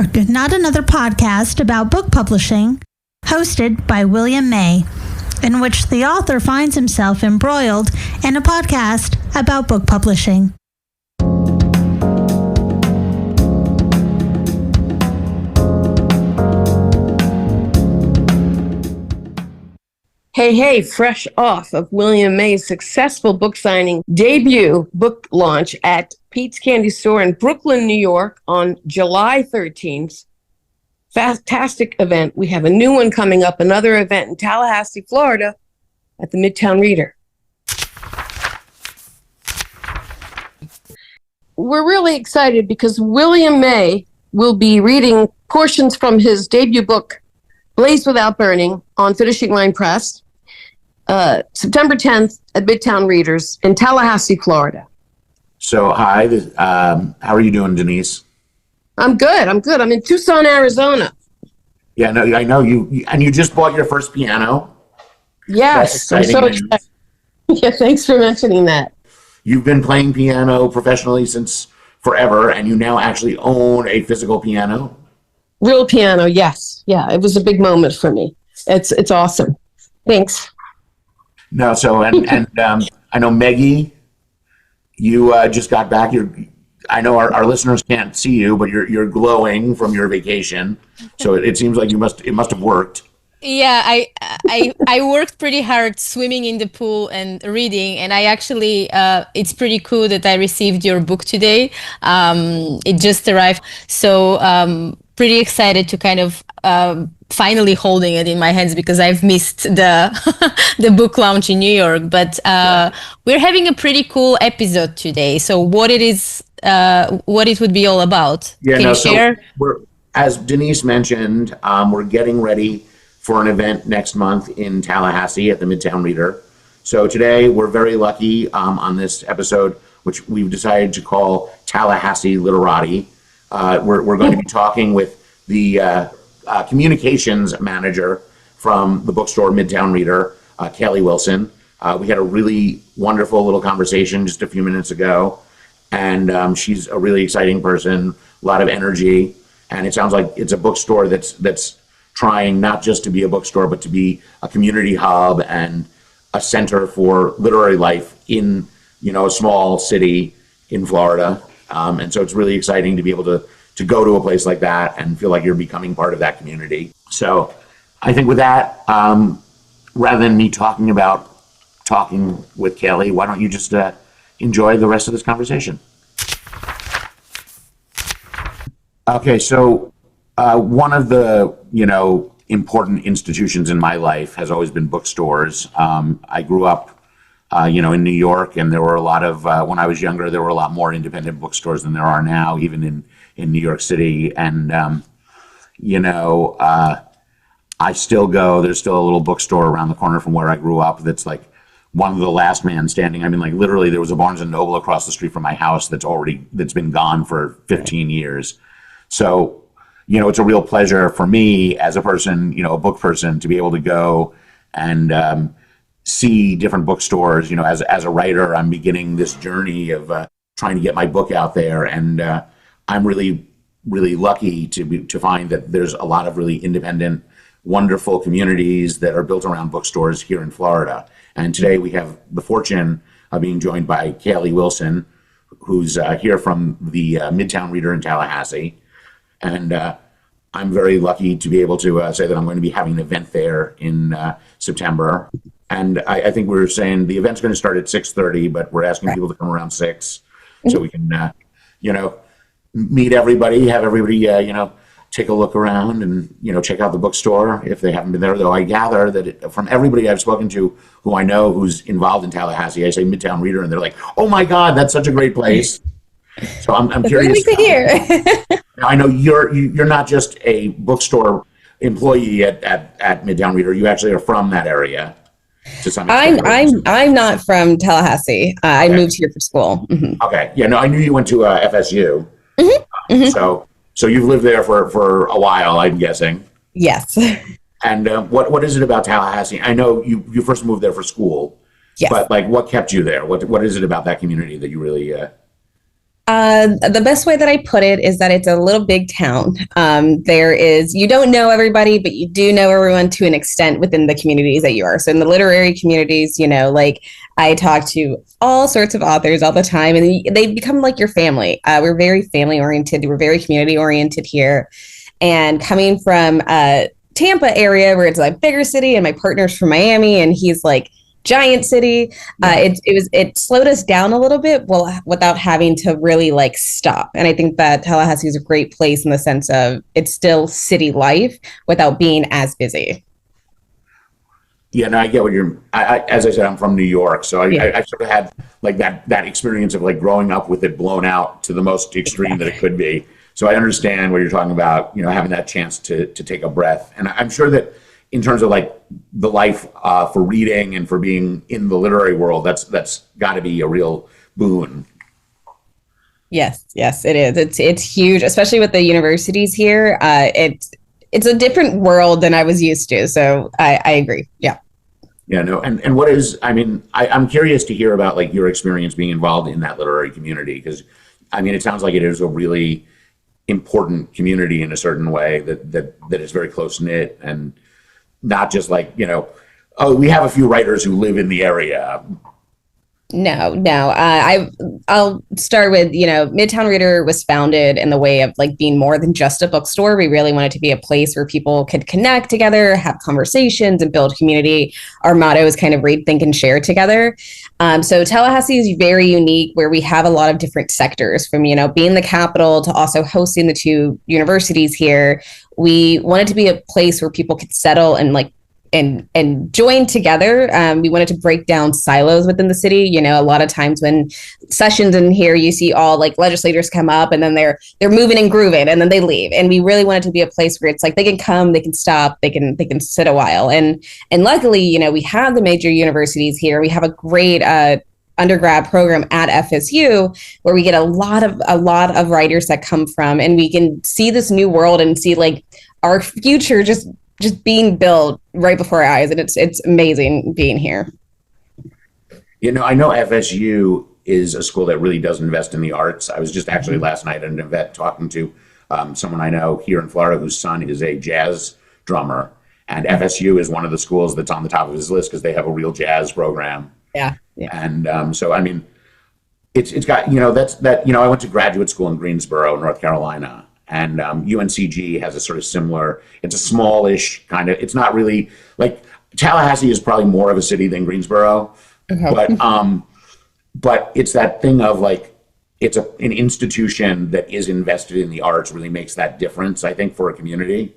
York, not another podcast about book publishing, hosted by William May, in which the author finds himself embroiled in a podcast about book publishing. Hey, fresh off of William May's successful book signing debut book launch at Pete's Candy Store in Brooklyn, New York on July 13th. Fantastic event. We have a new one coming up, another event in Tallahassee, Florida at the Midtown Reader. We're really excited because William May will be reading portions from his debut book, Blaze Without Burning, on Finishing Line Press, September 10th at Midtown Readers in Tallahassee, Florida. So, hi, how are you doing, Denise? I'm good. I'm in Tucson, Arizona. Yeah, no, I know you, and you just bought your first piano. Yes, I'm so excited. Yeah, thanks for mentioning that. You've been playing piano professionally since forever, and you now actually own a physical piano? Real piano, yes. Yeah, it was a big moment for me. It's awesome. Thanks. No, so, and I know Maggie, you just got back. I know our listeners can't see you, but you're glowing from your vacation. So it seems like it must have worked. Yeah, I worked pretty hard swimming in the pool and reading, and I actually it's pretty cool that I received your book today. It just arrived, so pretty excited to kind of finally holding it in my hands because I've missed the the book launch in New York. But we're having a pretty cool episode today. So what it is, what it would be all about? Yeah, Can you share? So as Denise mentioned, we're getting ready for an event next month in Tallahassee at the Midtown Reader. So today we're very lucky on this episode, which we've decided to call Tallahassee Literati. We're going to be talking with the communications manager from the bookstore Midtown Reader, Caylee Wilson. We had a really wonderful little conversation just a few minutes ago, and she's a really exciting person, a lot of energy, and it sounds like it's a bookstore that's trying not just to be a bookstore, but to be a community hub and a center for literary life in, a small city in Florida. And so it's really exciting to be able to go to a place like that and feel like you're becoming part of that community. So I think with that, rather than me talking with Caylee, why don't you just enjoy the rest of this conversation? Okay, so one of the, important institutions in my life has always been bookstores. I grew up in New York, and there were a lot of, when I was younger, there were a lot more independent bookstores than there are now, even in New York City. And, I still go, there's still a little bookstore around the corner from where I grew up that's like one of the last man standing. I mean, like literally there was a Barnes & Noble across the street from my house that's been gone for 15 years. So, it's a real pleasure for me as a person, a book person, to be able to go and, see different bookstores. As a writer, I'm beginning this journey of trying to get my book out there, and I'm really, really lucky to find that there's a lot of really independent, wonderful communities that are built around bookstores here in Florida. And today we have the fortune of being joined by Caylee Wilson, who's here from the Midtown Reader in Tallahassee, and I'm very lucky to be able to say that I'm going to be having an event there in September. And I think we were saying the event's going to start at 6:30, but we're asking people to come around 6 so we can, meet everybody, have everybody, take a look around and, check out the bookstore if they haven't been there. Though I gather that from everybody I've spoken to who I know who's involved in Tallahassee, I say Midtown Reader, and they're like, oh my God, that's such a great place. So I'm curious. Really to hear. I know you're not just a bookstore employee at Midtown Reader. You actually are from that area. To some extent. I'm not from Tallahassee. I moved here for school. Mm-hmm. Okay. Yeah. No, I knew you went to FSU. Mm-hmm. Mm-hmm. So you've lived there for a while, I'm guessing. Yes. And what is it about Tallahassee? I know you first moved there for school. Yes. But like, what kept you there? What is it about that community that you really? The best way that I put it is that it's a little big town. You don't know everybody, but you do know everyone to an extent within the communities that you are. So in the literary communities, like I talk to all sorts of authors all the time, and they become like your family. We're very family oriented. We're very community oriented here. And coming from Tampa area, where it's like bigger city, and my partner's from Miami, and he's like giant city. It slowed us down a little bit, without having to really like stop. And I think that Tallahassee is a great place in the sense of it's still city life without being as busy. Yeah, no, I get what as I said, I'm from New York, so I sort of had like that experience of like growing up with it blown out to the most extreme that it could be. So I understand what you're talking about, having that chance to take a breath. And I'm sure that in terms of like the life for reading and for being in the literary world, that's got to be a real boon. Yes, it is. It's huge, especially with the universities here. It's a different world than I was used to. So I agree. Yeah. Yeah, no. And what is, I'm curious to hear about like your experience being involved in that literary community, because it sounds like it is a really important community in a certain way that is very close knit, and not just like, we have a few writers who live in the area. No. I'll start with, Midtown Reader was founded in the way of like being more than just a bookstore. We really wanted to be a place where people could connect together, have conversations, and build community. Our motto is kind of read, think, and share together. So Tallahassee is very unique, where we have a lot of different sectors, from, being the capital to also hosting the two universities here. We wanted to be a place where people could settle and like and join together. We wanted to break down silos within the city. A lot of times when sessions in here, you see all like legislators come up and then they're moving and grooving and then they leave. And we really wanted to be a place where it's like they can come, they can stop, they can sit a while. And luckily, we have the major universities here. We have a great undergrad program at FSU where we get a lot of writers that come from, and we can see this new world and see like our future just being built right before our eyes. And it's amazing being here. I know FSU is a school that really does invest in the arts. I was just actually last night at an event talking to someone I know here in Florida whose son is a jazz drummer. And FSU is one of the schools that's on the top of his list because they have a real jazz program. Yeah. And so, it's got, I went to graduate school in Greensboro, North Carolina. And UNCG has a sort of similar, it's a smallish kind of, it's not really, like Tallahassee is probably more of a city than Greensboro, but it's that thing of like, it's an institution that is invested in the arts really makes that difference, I think, for a community.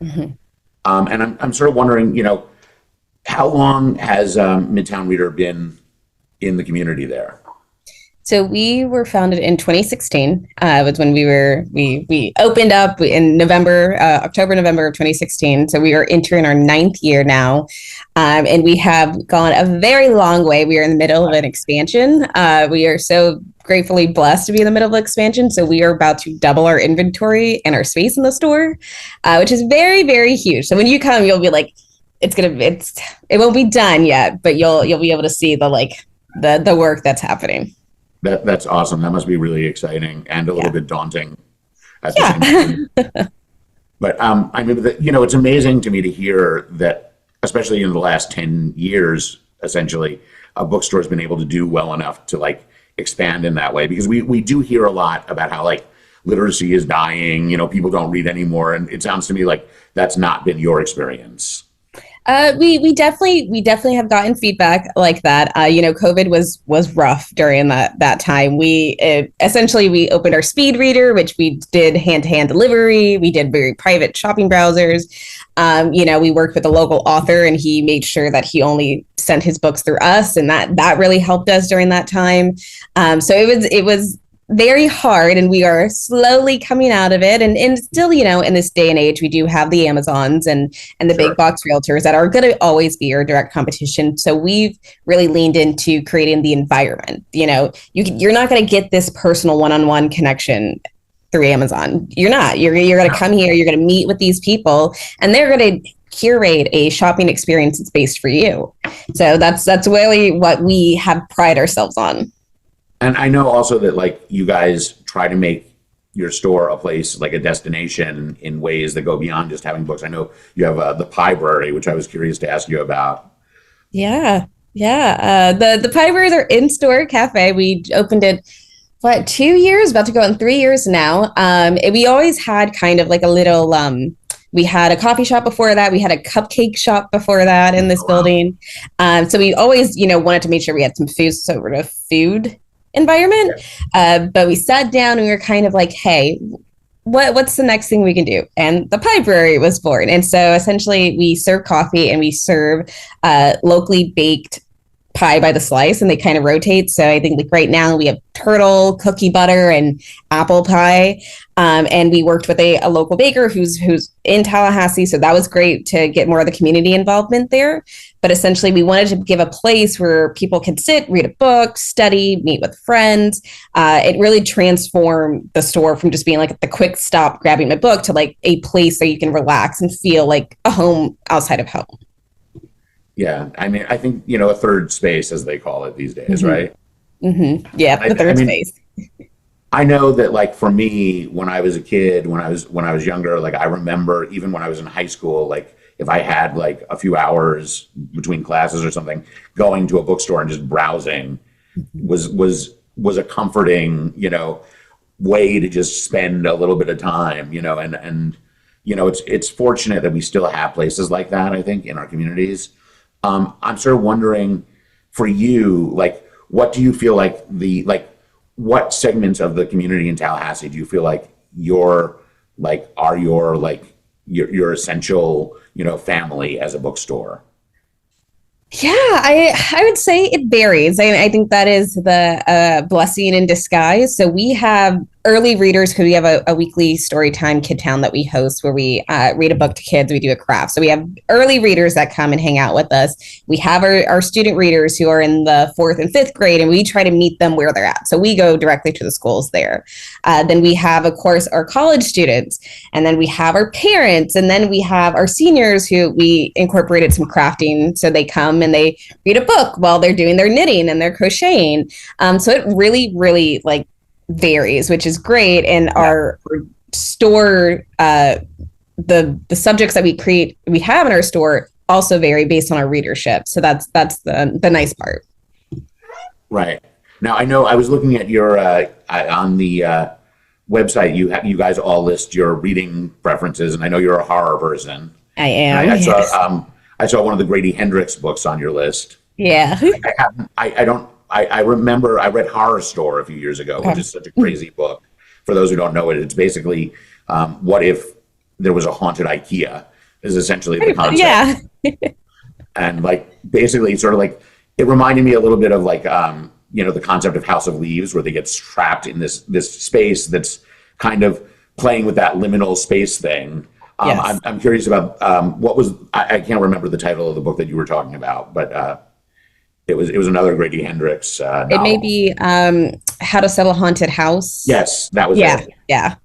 Mm-hmm. And I'm sort of wondering, how long has Midtown Reader been in the community there? So we were founded in 2016. Was when we opened up in October, November of 2016. So we are entering our 9th year now. And we have gone a very long way. We are in the middle of an expansion. We are so gratefully blessed to be in the middle of expansion. So we are about to double our inventory and our space in the store, which is very, very huge. So when you come, you'll be like, it won't be done yet, but you'll be able to see the work that's happening. That's awesome. That must be really exciting and a little bit daunting at the same time. But it's amazing to me to hear that, especially in the last 10 years, essentially, a bookstore has been able to do well enough to like expand in that way, because we do hear a lot about how like literacy is dying, people don't read anymore, and it sounds to me like that's not been your experience. We definitely have gotten feedback like that. COVID was rough during that time. We opened our speed reader, which we did hand-to-hand delivery. We did very private shopping browsers. We worked with a local author, and he made sure that he only sent his books through us, and that really helped us during that time. So it was very hard, and we are slowly coming out of it. And still, in this day and age, we do have the Amazons and the big box realtors that are going to always be our direct competition. So we've really leaned into creating the environment. You're not going to get this personal one-on-one connection through Amazon. You're not. You're going to come here. You're going to meet with these people, and they're going to curate a shopping experience that's based for you. So that's really what we have pride ourselves on. And I know also that like you guys try to make your store a place, like a destination, in ways that go beyond just having books. I know you have the Piebrary, which I was curious to ask you about. Yeah, yeah. The Piebrary, their in-store cafe. We opened it, what, 2 years? About to go on 3 years now. We always had kind of like a little. We had a coffee shop before that. We had a cupcake shop before that in this building. So we always, wanted to make sure we had some food, sort of food environment. But we sat down and we were kind of like, hey, what's the next thing we can do? And the Piebrary was born. And so essentially we serve coffee and we serve locally baked pie by the slice, and they kind of rotate. So I think like right now we have turtle, cookie butter, and apple pie. And we worked with a local baker who's in Tallahassee. So that was great to get more of the community involvement there. But essentially we wanted to give a place where people could sit, read a book, study, meet with friends. It really transformed the store from just being like the quick stop grabbing a book to like a place that you can relax and feel like a home outside of home. Yeah, I mean, I think, a third space, as they call it these days, right? Mm-hmm. Yeah, the third space. I know that, like, for me, when I was a kid, when I was younger, like, I remember even when I was in high school, like, if I had like a few hours between classes or something, going to a bookstore and just browsing was a comforting, way to just spend a little bit of time, and it's fortunate that we still have places like that, I think, in our communities. I'm sort of wondering, for you, like, what do you feel like what segments of the community in Tallahassee do you feel like your essential, family as a bookstore? Yeah, I would say it varies. I think that is the blessing in disguise. So we have early readers because we have a weekly story time Kid Town that we host where we read a book to kids. We do a craft. So we have early readers that come and hang out with us. We have our student readers who are in the 4th and 5th grade, and we try to meet them where they're at. So we go directly to the schools there. Then we have, of course, our college students, and then we have our parents, and then we have our seniors who we incorporated some crafting. So they come and they read a book while they're doing their knitting and their crocheting. So it really, really like varies, which is great. And our store, the subjects that we have in our store also vary based on our readership. So that's the nice part. Right. Now, I know I was looking at your on the website. You guys all list your reading preferences, and I know you're a horror person. I am. I saw one of the Grady Hendrix books on your list. Yeah. I remember I read Horror Store a few years ago, which is such a crazy book. For those who don't know it, it's basically what if there was a haunted IKEA is essentially the concept. Yeah. And like basically sort of like it reminded me a little bit of like the concept of House of Leaves, where they get trapped in this space that's kind of playing with that liminal space thing. Yes. I'm curious about I can't remember the title of the book that you were talking about, but it was another Grady Hendrix novel. It may be How to Sell a Haunted House. Yes, that was it. Yeah.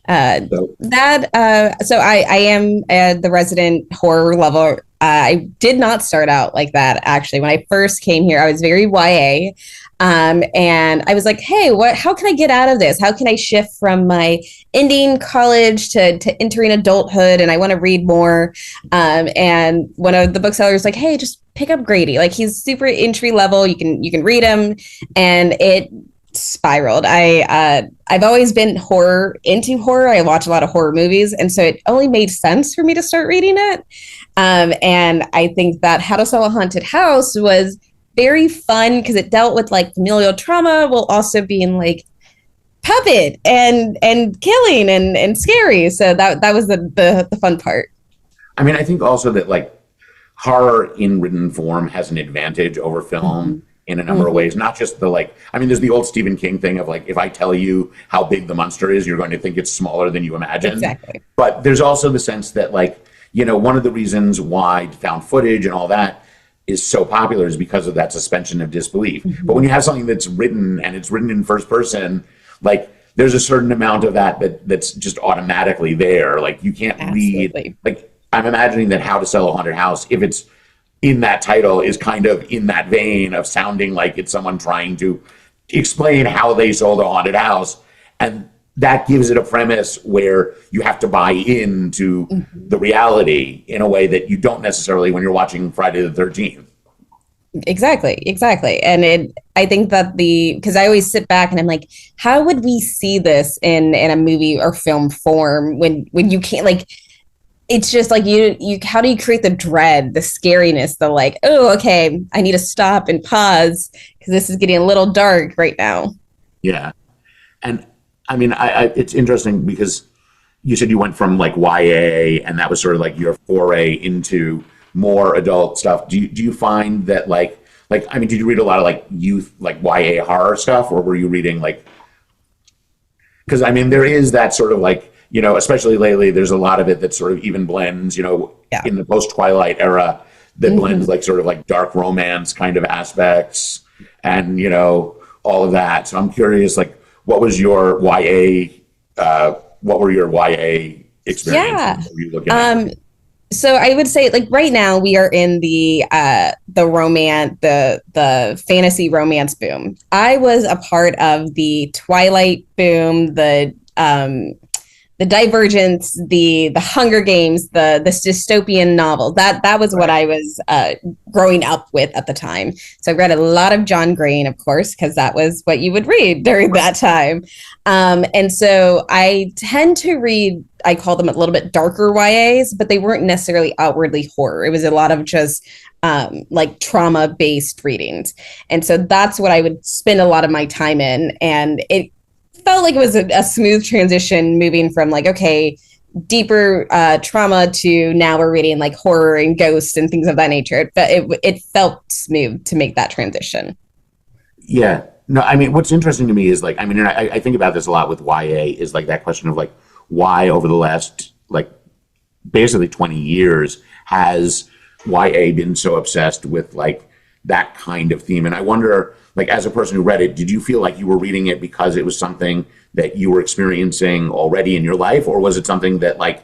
So I am the resident horror lover. I did not start out like that, actually. When I first came here, I was very YA. And I was like, hey, how can I get out of this? How can I shift from my ending college to entering adulthood? And I want to read more. And one of the booksellers was like, hey, just pick up Grady. Like, he's super entry level. You can read him. And it spiraled. I've always been into horror. I watch a lot of horror movies. And so it only made sense for me to start reading it. And I think that How to Sell a Haunted House was very fun because it dealt with like familial trauma while also being like puppet and killing and scary. So that was the fun part. I mean, I think also that like horror in written form has an advantage over film in a number of ways, not just there's the old Stephen King thing of like, if I tell you how big the monster is, you're going to think it's smaller than you imagine. Exactly. But there's also the sense that like, one of the reasons why found footage and all that is so popular is because of that suspension of disbelief. But when you have something that's written and it's written in first person, like there's a certain amount of that's just automatically there. Like you can't read, like I'm imagining that How to Sell a Haunted House, if it's in that title, is kind of in that vein of sounding like it's someone trying to explain how they sold a haunted house. And that gives it a premise where you have to buy into the reality in a way that you don't necessarily when you're watching Friday the 13th. Exactly. And I think that because I always sit back and I'm like, how would we see this in a movie or film form when you can't, like, it's just like you how do you create the dread, the scariness, the like, oh, okay, I need to stop and pause because this is getting a little dark right now. Yeah. And I mean, I it's interesting because you said you went from like YA and that was sort of like your foray into more adult stuff. Do you find that like I mean, did you read a lot of like youth, like YA horror stuff, or were you reading like, because I mean, there is that sort of like, you know, especially lately, there's a lot of it that sort of even blends, you know, in the post-Twilight era, that blends like sort of like dark romance kind of aspects and, you know, all of that. So I'm curious, like, what was your YA, what were your YA experiences? What were you looking at? So I would say, like, right now we are in the romance, the fantasy romance boom. I was a part of the Twilight boom, the Divergence, the Hunger Games, the dystopian novel. That was what I was growing up with at the time. So I read a lot of John Green, of course, because that was what you would read during that time. And so I tend to read, I call them a little bit darker YAs, but they weren't necessarily outwardly horror. It was a lot of just like trauma-based readings. And so that's what I would spend a lot of my time in. And it felt like it was a smooth transition moving from like, okay, deeper trauma to now we're reading like horror and ghosts and things of that nature. But it felt smooth to make that transition. Yeah. No, I mean, what's interesting to me is like, I mean, and I think about this a lot with YA, is like that question of like, why over the last like basically 20 years has YA been so obsessed with like that kind of theme? And I wonder, like, as a person who read it, did you feel like you were reading it because it was something that you were experiencing already in your life? Or was it something that like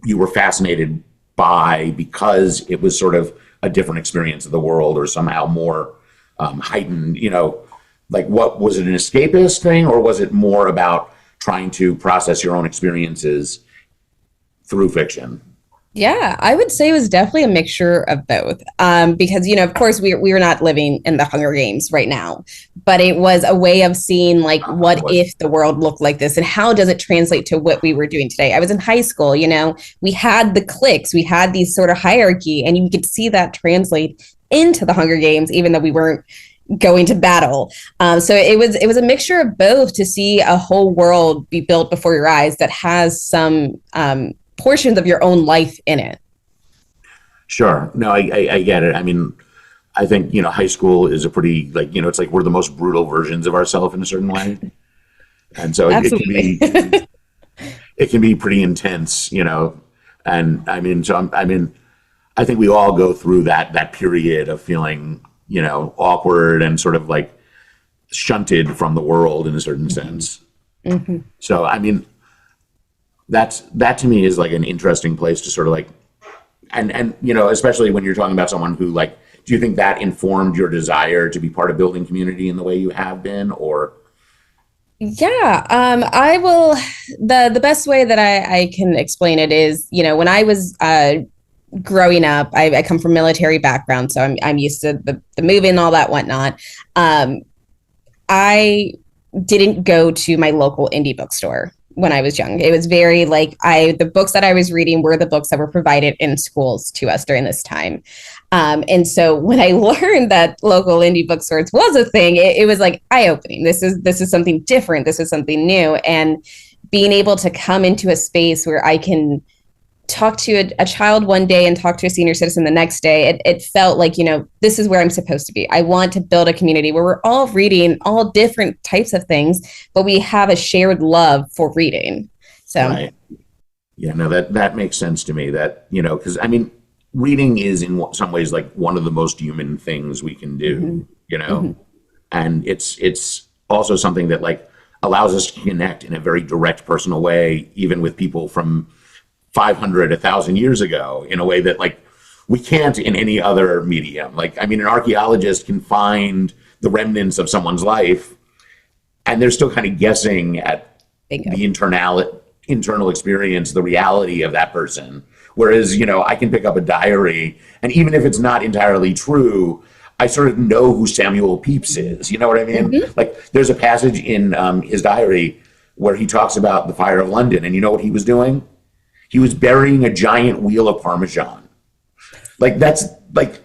you were fascinated by because it was sort of a different experience of the world or somehow more heightened, you know, like what was it, an escapist thing, or was it more about trying to process your own experiences through fiction? Yeah, I would say it was definitely a mixture of both. Because, you know, of course, we were not living in the Hunger Games right now, but it was a way of seeing like, what if the world looked like this and how does it translate to what we were doing today? I was in high school, you know, we had the cliques, we had these sort of hierarchy, and you could see that translate into the Hunger Games, even though we weren't going to battle. So it was a mixture of both to see a whole world be built before your eyes that has some portions of your own life in it. Sure. No, I get it. I mean, I think, you know, high school is a pretty, like, you know, it's like we're the most brutal versions of ourselves in a certain way. And so it can be pretty intense, you know. And I mean, I think we all go through that period of feeling, you know, awkward and sort of like shunted from the world in a certain sense. Mm-hmm. So, I mean, that to me is like an interesting place to sort of like, and you know, especially when you're talking about someone who like, do you think that informed your desire to be part of building community in the way you have been, or? Yeah, I will. The best way that I can explain it is, you know, when I was growing up, I come from military background, so I'm used to the movie and all that whatnot. I didn't go to my local indie bookstore when I was young. It was very like the books that I was reading were the books that were provided in schools to us during this time. And so when I learned that local indie bookstores was a thing, it was like eye-opening. This is something different. This is something new. And being able to come into a space where I can talk to a child one day and talk to a senior citizen the next day, it felt like, you know, this is where I'm supposed to be. I want to build a community where we're all reading all different types of things, but we have a shared love for reading. So, right. Yeah, no, that makes sense to me. That, you know, because I mean, reading is in some ways like one of the most human things we can do, mm-hmm. you know, mm-hmm. and it's also something that like allows us to connect in a very direct, personal way, even with people from 500, 1,000 years ago, in a way that like we can't in any other medium. Like, I mean, an archaeologist can find the remnants of someone's life and they're still kind of guessing at the internal experience, the reality of that person. Whereas, I can pick up a diary, and even if it's not entirely true, I sort of know who Samuel Pepys is. You know what I mean? Mm-hmm. Like, there's a passage in his diary where he talks about the fire of London, and you know what he was doing? He was burying a giant wheel of Parmesan. Like, that's like,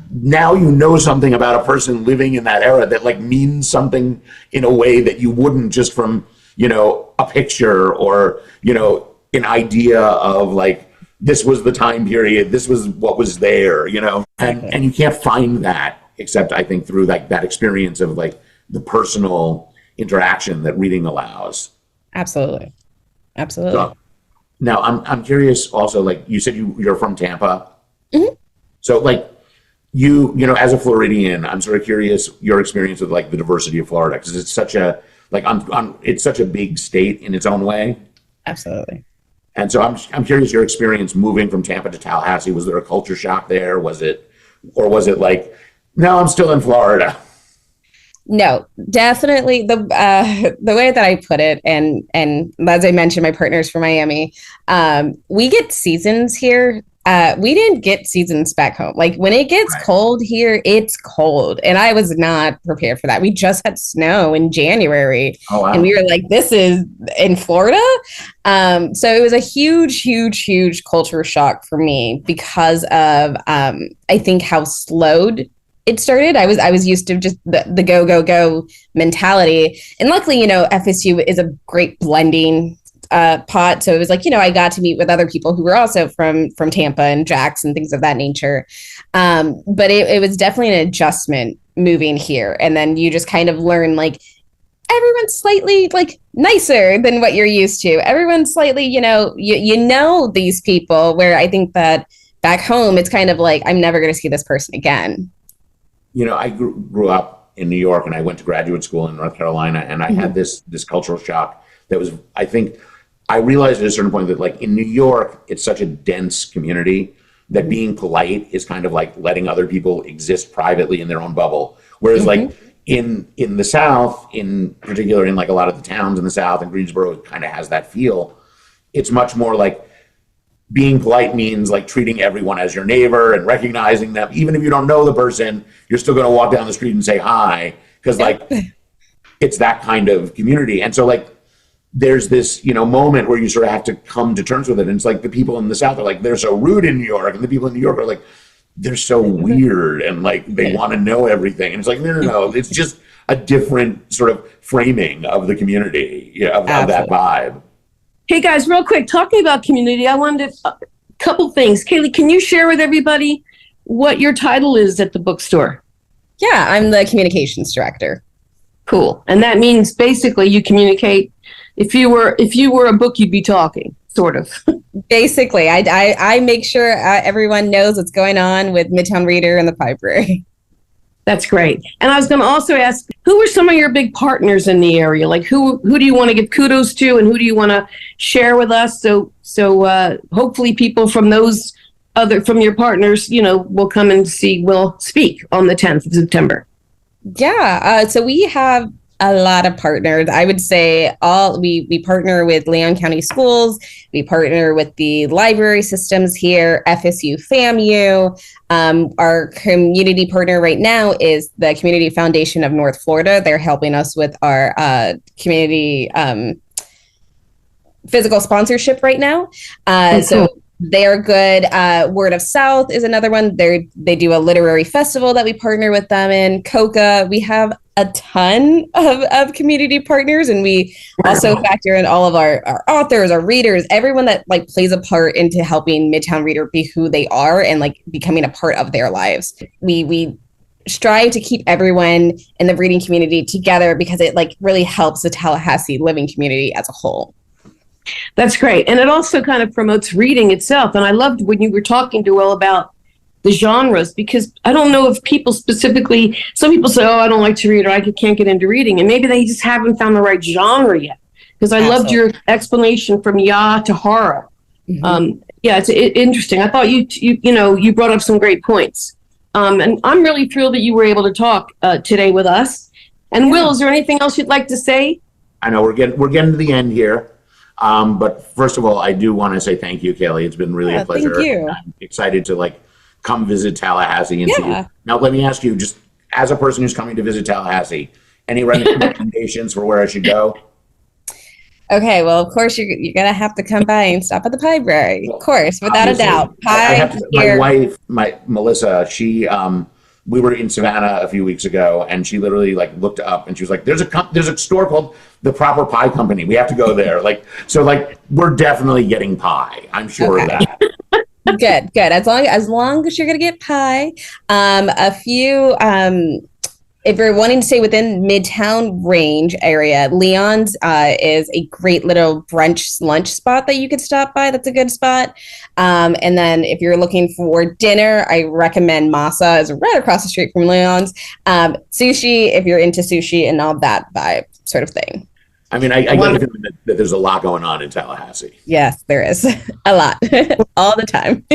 now you know something about a person living in that era that like means something in a way that you wouldn't just from, a picture or, an idea of like, this was the time period, this was what was there, and you can't find that except I think through like that experience of like the personal interaction that reading allows. Absolutely. So, now I'm curious also, like you said you're from Tampa. Mm-hmm. So like you as a Floridian, I'm sort of curious your experience with like the diversity of Florida, because it's such a it's such a big state in its own way. Absolutely. And so I'm curious your experience moving from Tampa to Tallahassee. Was there a culture shock there? Was it like, no, I'm still in Florida? No, definitely the way that I put it, and as I mentioned, my partner's from Miami. We get seasons here. We didn't get seasons back home. Like when it gets cold here, it's cold, and I was not prepared for that. We just had snow in January, and we were like, "This is in Florida." So it was a huge culture shock for me because of I think how slowed it started. I was used to just the go mentality, and luckily, FSU is a great blending pot. So it was like, I got to meet with other people who were also from Tampa and Jax and things of that nature. But it was definitely an adjustment moving here, and then you just kind of learn like everyone's slightly like nicer than what you're used to. Everyone's slightly, you know these people, where I think that back home it's kind of like I'm never going to see this person again. I grew up in New York, and I went to graduate school in North Carolina, and I had this cultural shock that was, I think, I realized at a certain point that like in New York, it's such a dense community that being polite is kind of like letting other people exist privately in their own bubble. Whereas like in the South, in particular, in like a lot of the towns in the South, and Greensboro, it kind of has that feel. It's much more like being polite means like treating everyone as your neighbor and recognizing them. Even if you don't know the person, you're still going to walk down the street and say hi, because like it's that kind of community. And so like there's this, moment where you sort of have to come to terms with it. And it's like the people in the South are like, they're so rude in New York. And the people in New York are like, they're so weird. And like, they want to know everything. And it's like, no. It's just a different sort of framing of the community, of that vibe. Hey guys, real quick, talking about community, I wanted a couple things. Caylee, can you share with everybody what your title is at the bookstore? Yeah, I'm the communications director. Cool. And that means basically you communicate. If you were a book, you'd be talking, sort of. Basically, I make sure everyone knows what's going on with Midtown Reader and the Piebrary. That's great. And I was going to also ask, who are some of your big partners in the area? Like who do you want to give kudos to, and who do you want to share with us? So hopefully people from from your partners, will come and will speak on the 10th of September. Yeah. So we have a lot of partners. I would say we partner with Leon County Schools. We partner with the library systems here, FSU FAMU. Our community partner right now is the Community Foundation of North Florida. They're helping us with our community physical sponsorship right now. So they're good. Word of South is another one. They do a literary festival that we partner with them in. COCA. We have a ton of community partners, and we also factor in all of our authors, our readers, everyone that like plays a part into helping Midtown Reader be who they are and like becoming a part of their lives. We strive to keep everyone in the reading community together because it like really helps the Tallahassee living community as a whole. That's great. And it also kind of promotes reading itself. And I loved when you were talking to Will about the genres, because I don't know if people specifically, some people say, oh, I don't like to read, or I can't get into reading. And maybe they just haven't found the right genre yet. Because I loved your explanation from to horror. Mm-hmm. It's interesting. I thought you brought up some great points. And I'm really thrilled that you were able to talk today with us. And Will, is there anything else you'd like to say? I know we're getting to the end here. But first of all, I do want to say thank you, Caylee. It's been really a pleasure. Thank you. I'm excited to come visit Tallahassee and see you. Now, let me ask you, just as a person who's coming to visit Tallahassee, any recommendations for where I should go? Okay, well, of course, you're going to have to come by and stop at the Piebrary. Of course, without Obviously. a doubt. My wife, Melissa, she, we were in Savannah a few weeks ago, and she literally looked up and she was like, there's a store called The Proper Pie Company. We have to go there. We're definitely getting pie. I'm sure of that. Good. As long as you're going to get pie. If you're wanting to stay within Midtown range area, Leon's is a great little brunch lunch spot that you could stop by. That's a good spot. And then if you're looking for dinner, I recommend Masa is right across the street from Leon's. Sushi, if you're into sushi and all that vibe sort of thing. I mean, I get the feeling that there's a lot going on in Tallahassee. Yes, there is a lot all the time.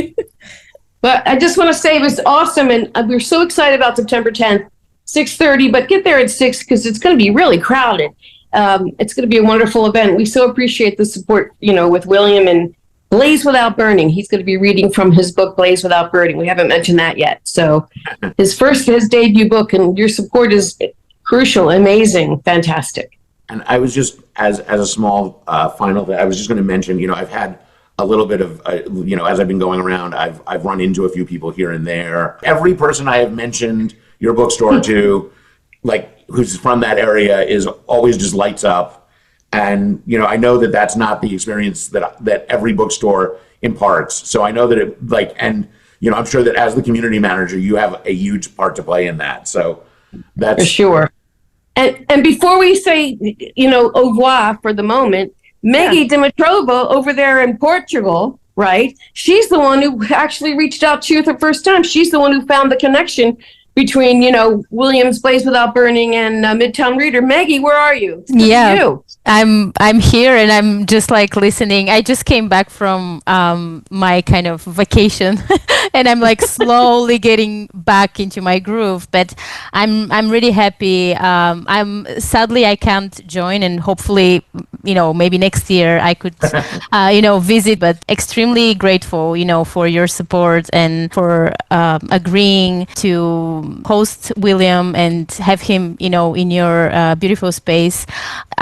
But I just want to say it was awesome, and we're so excited about September 10th. 6:30, but get there at 6 because it's going to be really crowded. It's going to be a wonderful event. We so appreciate the support, with William and Blaze Without Burning. He's going to be reading from his book, Blaze Without Burning. We haven't mentioned that yet. So his debut book, and your support is crucial, amazing, fantastic. And I was just, as a small final thing, I was just going to mention, I've had a little bit of, as I've been going around, I've run into a few people here and there. Every person I have mentioned your bookstore to, who's from that area, is always just lights up. And, I know that that's not the experience that every bookstore imparts. So I know that I'm sure that as the community manager, you have a huge part to play in that. So that's for sure. And before we say, au revoir for the moment, Maggie Dimitrova over there in Portugal, right? She's the one who actually reached out to you the first time. She's the one who found the connection between, Williams' Blaze Without Burning and Midtown Reader. Maggie, where are you? You. I'm here and I'm just listening. I just came back from my kind of vacation and I'm slowly getting back into my groove, but I'm really happy. Sadly I can't join, and hopefully maybe next year I could visit, but extremely grateful for your support and for agreeing to host William and have him in your beautiful space.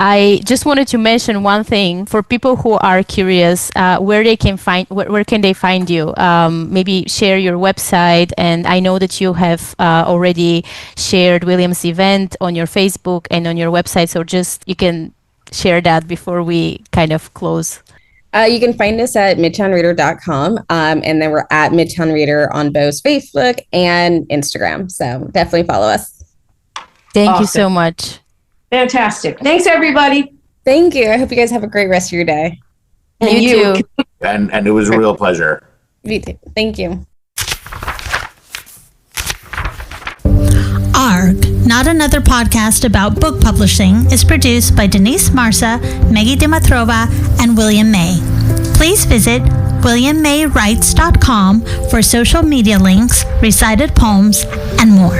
I just wanted to mention one thing for people who are curious, where can they find you? Maybe share your website, and I know that you have already shared William's event on your Facebook and on your website, so just you can share that before we kind of close. You can find us at midtownreader.com, and then we're at Midtown Reader on both Facebook and Instagram, so definitely follow us. Thank you so much. Fantastic. Thanks, everybody. Thank you. I hope you guys have a great rest of your day. And you too. And it was a real pleasure. You too. Thank you. ARG, Not Another Podcast About Book Publishing, is produced by Denise Marsa, Maggie Dimitrova, and William May. Please visit williammaywrites.com for social media links, recited poems, and more.